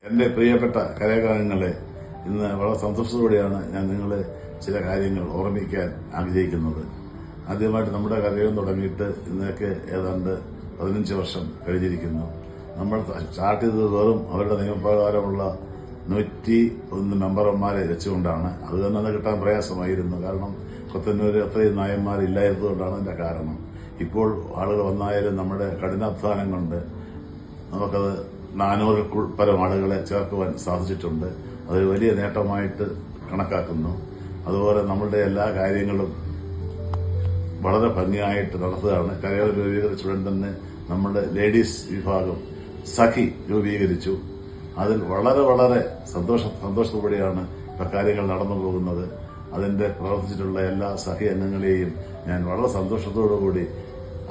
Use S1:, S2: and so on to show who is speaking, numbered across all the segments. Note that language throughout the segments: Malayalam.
S1: എൻ്റെ പ്രിയപ്പെട്ട കലാകാരങ്ങളെ, ഇന്ന് വളരെ സന്തോഷത്തോടെയാണ് ഞാൻ നിങ്ങളെ ചില കാര്യങ്ങൾ ഓർമ്മിക്കാൻ ആഗ്രഹിക്കുന്നത്. ആദ്യമായിട്ട് നമ്മുടെ കലയം തുടങ്ങിയിട്ട് ഇന്നൊക്കെ ഏതാണ്ട് 15 വർഷം കഴിഞ്ഞിരിക്കുന്നു. നമ്മൾ സ്റ്റാർട്ട് ചെയ്തത് വെറും അവരുടെ നിയമപ്രകാരമുള്ള 101 മെമ്പർമാരെ വെച്ചുകൊണ്ടാണ്. അത് തന്നെ കിട്ടാൻ പ്രയാസമായിരുന്നു. കാരണം കൊത്തന്നൂർ അത്രയും നായന്മാരില്ലായിരുന്നതുകൊണ്ടാണ് അതിന്റെ കാരണം. ഇപ്പോൾ ആളുകൾ വന്നായാലും നമ്മുടെ കഠിനാധ്വാനം കൊണ്ട് നമുക്കത് 400 പരം ആളുകളെ ചേർക്കുവാൻ സാധിച്ചിട്ടുണ്ട്. അതൊരു വലിയ നേട്ടമായിട്ട് കണക്കാക്കുന്നു. അതുപോലെ നമ്മളുടെ എല്ലാ കാര്യങ്ങളും വളരെ ഭംഗിയായിട്ട് നടത്തുകയാണ്. കരയോട് രൂപീകരിച്ചുടൻ തന്നെ നമ്മുടെ ലേഡീസ് വിഭാഗം സഖി രൂപീകരിച്ചു. അതിൽ വളരെ സന്തോഷത്തോടെയാണ് ഇപ്പൊ കാര്യങ്ങൾ നടന്നു പോകുന്നത്. അതിന്റെ പ്രവർത്തിച്ചിട്ടുള്ള എല്ലാ സഖി അംഗങ്ങളെയും ഞാൻ വളരെ സന്തോഷത്തോടുകൂടി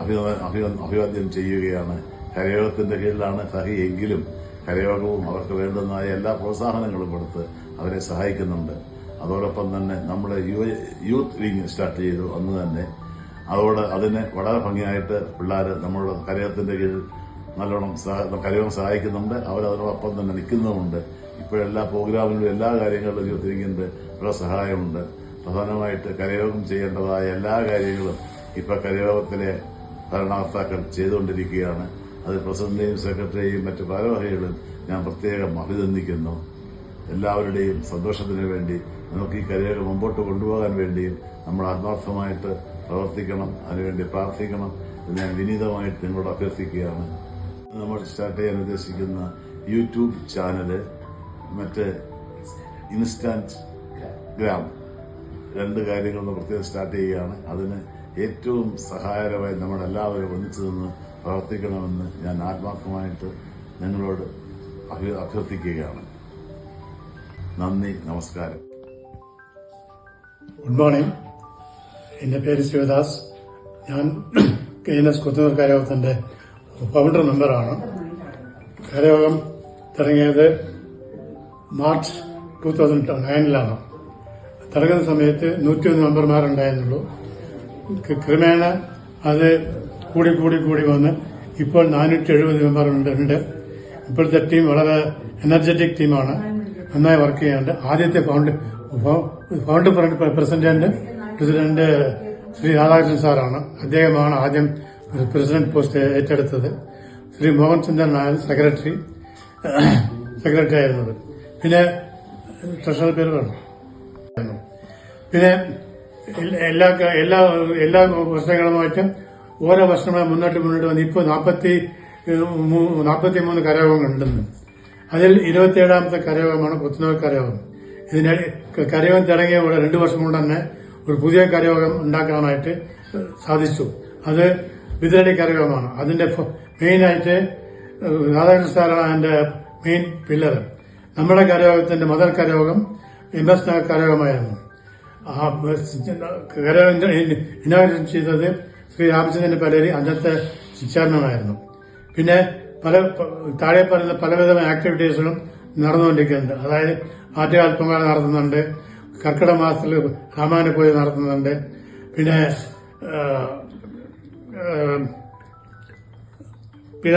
S1: അഭിവാദ്യം ചെയ്യുകയാണ്. കരയോഗത്തിന്റെ കീഴിലാണ് സഖി എങ്കിലും കരയോഗവും അവർക്ക് വേണ്ടുന്നതായ എല്ലാ പ്രോത്സാഹനങ്ങളും കൊടുത്ത് അവരെ സഹായിക്കുന്നുണ്ട്. അതോടൊപ്പം തന്നെ നമ്മുടെ യൂത്ത് വിങ് സ്റ്റാർട്ട് ചെയ്തു അന്ന് തന്നെ. അതോടെ അതിനെ വളരെ ഭംഗിയായിട്ട് പിള്ളേർ നമ്മുടെ കരയോഗത്തിന്റെ കീഴിൽ നല്ലോണം കരയോഗം സഹായിക്കുന്നുണ്ട്. അവരതിനോടൊപ്പം തന്നെ നിൽക്കുന്നുമുണ്ട്. ഇപ്പോഴെല്ലാ പ്രോഗ്രാമിലും എല്ലാ കാര്യങ്ങളിലും യൂത്ത് വിങ്ങിന്റെ വളരെ സഹായമുണ്ട്. പ്രധാനമായിട്ട് കരയോഗം ചെയ്യേണ്ടതായ എല്ലാ കാര്യങ്ങളും ഇപ്പൊ കരയോഗത്തിലെ ഭരണകർത്താക്കൾ ചെയ്തുകൊണ്ടിരിക്കുകയാണ്. അത് പ്രസിഡന്റിനെയും സെക്രട്ടറിയെയും മറ്റു ഭാരവാഹികളും ഞാൻ പ്രത്യേകം അഭിനന്ദിക്കുന്നു. എല്ലാവരുടെയും സന്തോഷത്തിന് വേണ്ടി നമുക്ക് ഈ കരയോഗം മുമ്പോട്ട് കൊണ്ടുപോകാൻ വേണ്ടിയും നമ്മൾ ആത്മാർത്ഥമായിട്ട് പ്രവർത്തിക്കണം, അതിനുവേണ്ടി പ്രാർത്ഥിക്കണം എന്ന് ഞാൻ വിനീതമായിട്ട് നിങ്ങളോട് അഭ്യർത്ഥിക്കുകയാണ്. നമ്മൾ സ്റ്റാർട്ട് ചെയ്യാൻ ഉദ്ദേശിക്കുന്ന യൂട്യൂബ് ചാനല് മറ്റ് ഇൻസ്റ്റാഗ്രാം 2 കാര്യങ്ങൾ പ്രത്യേകം സ്റ്റാർട്ട് ചെയ്യുകയാണ്. അതിന് ഏറ്റവും സഹായകരമായി നമ്മളെല്ലാവരും ഒന്നിച്ചു നിന്ന് പ്രവർത്തിക്കണമെന്ന് ഞാൻ ആത്മാർത്ഥമായിട്ട് നിങ്ങളോട് അഭ്യർത്ഥിക്കുകയാണ്. നന്ദി, നമസ്കാരം.
S2: Good morning. എന്റെ പേര് ശിവദാസ്. ഞാൻ KNS കൊത്തനൂർ കരയോഗത്തിന്റെ ഫൗണ്ടർ മെമ്പറാണ്. കരയോഗം തുടങ്ങിയത് മാർച്ച് 2009 തുടങ്ങുന്ന സമയത്ത് 101 മെമ്പർമാരുണ്ടായിരുന്നുള്ളൂ. ക്രമേണ അത് കൂടി വന്ന് ഇപ്പോൾ 470 മെമ്പറുണ്ട്. ഇപ്പോഴത്തെ ടീം വളരെ എനർജറ്റിക് ടീമാണ്, നന്നായി വർക്ക് ചെയ്യാറുണ്ട്. ആദ്യത്തെ ഫൗണ്ടർ പ്രസിഡന്റ് ശ്രീ രാധാകൃഷ്ണൻ സാറാണ്. അദ്ദേഹമാണ് ആദ്യം പ്രസിഡന്റ് പോസ്റ്റ് ഏറ്റെടുത്തത്. ശ്രീ മോഹൻ ചന്ദ്രൻ നായർ സെക്രട്ടറി ആയിരുന്നത്. പിന്നെ ട്രഷറർ പേര് പറഞ്ഞു. പിന്നെ എല്ലാ വർഷങ്ങളുമായിട്ടും ഓരോ വർഷമായി മുന്നോട്ട് വന്ന് ഇപ്പോൾ 43 കരയോഗങ്ങളുണ്ടെന്ന്. അതിൽ 27ാമത്തെ കരയോഗമാണ് കൊത്തനൂർ കരയോഗം. കരയോഗം തുടങ്ങിയ 2 വർഷം കൊണ്ട് തന്നെ ഒരു പുതിയ കരയോഗം ഉണ്ടാക്കാനായിട്ട് സാധിച്ചു. അത് വിതരണി കരയോഗമാണ്. അതിന്റെ മെയിനായിട്ട് രാധാകൃഷ്ണൻ സാറാണ് അതിന്റെ മെയിൻ പില്ലർ. നമ്മുടെ കരയോഗത്തിന്റെ മദർ കരയോഗം MS നഗർ കരയോഗമായിരുന്നു. കരയോഗം ഇനോഗ്രേഷൻ ചെയ്തത് ശ്രീ രാമചന്ദ്രൻ പലേരി അന്നത്തെ ചെയർമാനായിരുന്നു. പിന്നെ താഴെ പറയുന്ന പലവിധ ആക്ടിവിറ്റീസുകളും നടന്നുകൊണ്ടിരിക്കുന്നുണ്ട്. അതായത് ആറ്റുകാൽപ്പൊങ്കാല നടത്തുന്നുണ്ട്, കർക്കിടക മാസത്തിൽ രാമായണ പൂജ നടത്തുന്നുണ്ട്. പിന്നെ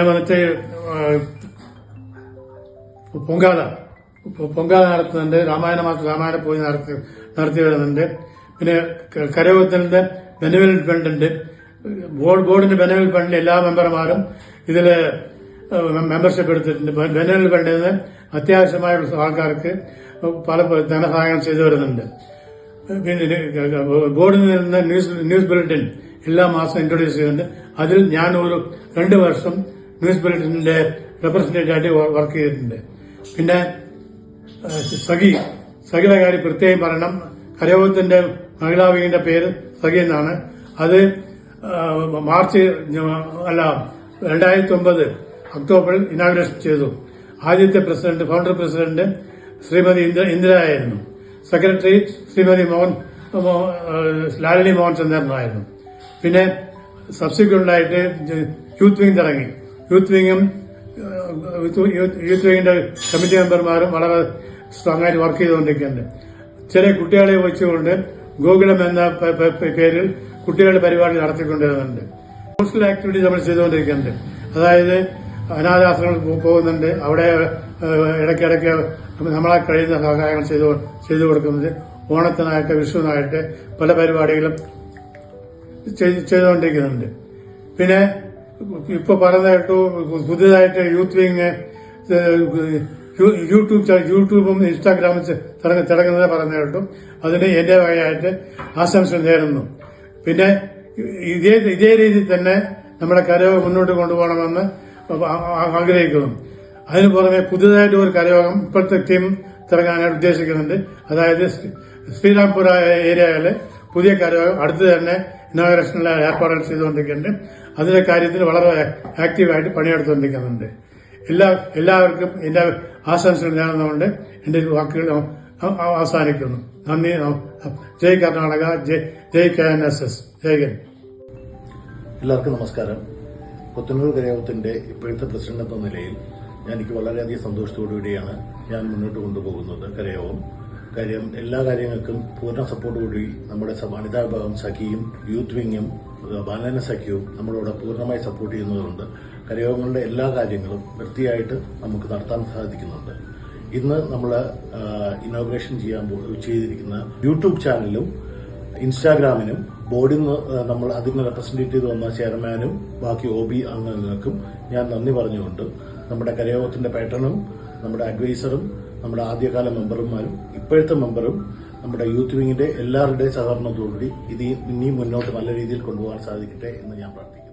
S2: മറ്റേ പൊങ്കാല നടത്തുന്നുണ്ട്. രാമായണ മാസത്തിൽ രാമായണ പൂജ നടത്തി വരുന്നുണ്ട്. പിന്നെ കരയോഗത്തിന്റെ ബെനിഫിറ്റ് ഫണ്ട് ഉണ്ട്. ബോർഡിന്റെ ബെനിഫിറ്റ് ഫണ്ടിൽ എല്ലാ മെമ്പർമാരും ഇതില് മെമ്പർഷിപ്പ് എടുത്തിട്ടുണ്ട്. ബെനിഫിറ്റ് ഫണ്ടിൽ നിന്ന് അത്യാവശ്യമായ ആൾക്കാർക്ക് പല ധനസഹായം ചെയ്തു വരുന്നുണ്ട്. പിന്നെ ബോർഡിൽ നിന്ന് ന്യൂസ് ബുള്ളറ്റിൻ എല്ലാ മാസവും ഇൻട്രൊഡ്യൂസ് ചെയ്യുന്നുണ്ട്. അതിൽ ഞാൻ ഒരു 2 വർഷം ന്യൂസ് ബുള്ളറ്റിന്റെ റെപ്രസെന്റേറ്റീവ് ആയിട്ട് വർക്ക് ചെയ്തിട്ടുണ്ട്. പിന്നെ സഖിയുടെ കാര്യം പ്രത്യേകം പറയണം. കരയോഗത്തിന്റെ മഹിളാ വിങ്ങിന്റെ പേര് സഖി എന്നാണ്. അത് 2009 ഒക്ടോബറിൽ ഇനാഗ്രേഷൻ ചെയ്തു. ആദ്യത്തെ ഫൗണ്ടർ പ്രസിഡന്റ് ശ്രീമതി ഇന്ദിര ആയിരുന്നു. സെക്രട്ടറി ശ്രീമതി ലാലിനി മോഹൻ ചന്ദ്രനായിരുന്നു. പിന്നെ സബ്സിക്വന്റ് ആയിട്ട് യൂത്ത് വിങ് തുടങ്ങി. യൂത്ത് വിങ്ങിന്റെ കമ്മിറ്റി മെമ്പർമാരും വളരെ സ്ട്രോങ് ആയിട്ട് വർക്ക് ചെയ്തുകൊണ്ടിരിക്കുന്നുണ്ട്. ചെറിയ കുട്ടികളെ വെച്ചുകൊണ്ട് ഗോകുലം എന്ന പേരിൽ കുട്ടികളുടെ പരിപാടി നടത്തിക്കൊണ്ടിരുന്നുണ്ട്. സോഷ്യൽ ആക്ടിവിറ്റി നമ്മൾ ചെയ്തുകൊണ്ടിരിക്കുന്നുണ്ട്. അതായത് അനാഥാശ്രമങ്ങളിൽ പോകുന്നുണ്ട്. അവിടെ ഇടയ്ക്കിടയ്ക്ക് നമ്മളെ കഴിയുന്ന സഹായങ്ങൾ ചെയ്തു കൊടുക്കുന്നുണ്ട്. ഓണത്തിനായിട്ട് വിഷുവിനായിട്ട് പല പരിപാടികളും ചെയ്തുകൊണ്ടിരിക്കുന്നുണ്ട്. പിന്നെ ഇപ്പൊ പറഞ്ഞ കേട്ടു പുതിയതായിട്ട് യൂത്ത് വിങ് യൂട്യൂബും ഇൻസ്റ്റാഗ്രാമും തുടങ്ങുന്നത് പറഞ്ഞു കേട്ടു. അതിന് എന്റെ വകയായിട്ട് ആശംസ നേരുന്നു. പിന്നെ ഇതേ രീതിയിൽ തന്നെ നമ്മുടെ കരയോഗം മുന്നോട്ട് കൊണ്ടുപോകണമെന്ന് ആഗ്രഹിക്കുന്നു. അതിന് പുറമെ പുതിയതായിട്ട് ഒരു കരയോഗം ഇപ്പോഴത്തെ ടീം തുടങ്ങാനായിട്ട് ഉദ്ദേശിക്കുന്നുണ്ട്. അതായത് ശ്രീരാംപുര ഏരിയയിലെ പുതിയ കരയോഗം അടുത്ത് തന്നെ ഇനോഗ്രേഷനിലെ ഏർപ്പാടുകൾ ചെയ്തുകൊണ്ടിരിക്കുന്നുണ്ട്. അതിന്റെ കാര്യത്തിൽ വളരെ ആക്റ്റീവായിട്ട് പണിയെടുത്തുകൊണ്ടിരിക്കുന്നുണ്ട്. എല്ലാവർക്കും എന്റെ ആശംസകൾ നേർന്നുകൊണ്ട് എന്റെ വാക്കുകൾ അവസാനിക്കുന്നു. നന്ദി. ജയ് കർണാടക, ജയ് KNSS, ജയ് ഹിന്ദ്.
S3: എല്ലാവർക്കും നമസ്കാരം. പുത്തന്നൂർ കരയോഗത്തിന്റെ ഇപ്പോഴത്തെ പ്രസിഡന്റ് എന്ന നിലയിൽ എനിക്ക് വളരെയധികം സന്തോഷത്തോടുകൂടിയാണ് ഞാൻ മുന്നോട്ട് കൊണ്ടുപോകുന്നത് കരയോഗം. കാര്യം എല്ലാ കാര്യങ്ങൾക്കും പൂർണ്ണ സപ്പോർട്ടോടുകൂടി നമ്മുടെ വനിതാ വിഭാഗം സഖിയും യൂത്ത് വിങ്ങും ബാലന സഖ്യവും നമ്മളോട് പൂർണ്ണമായി സപ്പോർട്ട് ചെയ്യുന്നതുകൊണ്ട് കരയോഗങ്ങളുടെ എല്ലാ കാര്യങ്ങളും വൃത്തിയായിട്ട് നമുക്ക് നടത്താൻ സാധിക്കുന്നുണ്ട്. ഇന്ന് നമ്മൾ ഇനോഗ്രേഷൻ ചെയ്തിരിക്കുന്ന യൂട്യൂബ് ചാനലും ഇൻസ്റ്റാഗ്രാമിനും ബോർഡിൽ നിന്ന് നമ്മൾ അതിന് റെപ്രസെന്റ് ചെയ്ത് വന്ന ചെയർമാനും ബാക്കി OB അംഗങ്ങൾക്കും ഞാൻ നന്ദി പറഞ്ഞുകൊണ്ട് നമ്മുടെ കരയോഗത്തിന്റെ പാറ്റേണും നമ്മുടെ അഡ്വൈസറും നമ്മുടെ ആദ്യകാല മെമ്പർമാരും ഇപ്പോഴത്തെ മെമ്പറും നമ്മുടെ യൂത്ത് വിങ്ങിന്റെ എല്ലാവരുടെയും സഹകരണത്തോടുകൂടി ഇത് ഇനിയും മുന്നോട്ട് നല്ല രീതിയിൽ കൊണ്ടുപോകാൻ സാധിക്കട്ടെ എന്ന് ഞാൻ പ്രാർത്ഥിക്കുന്നു.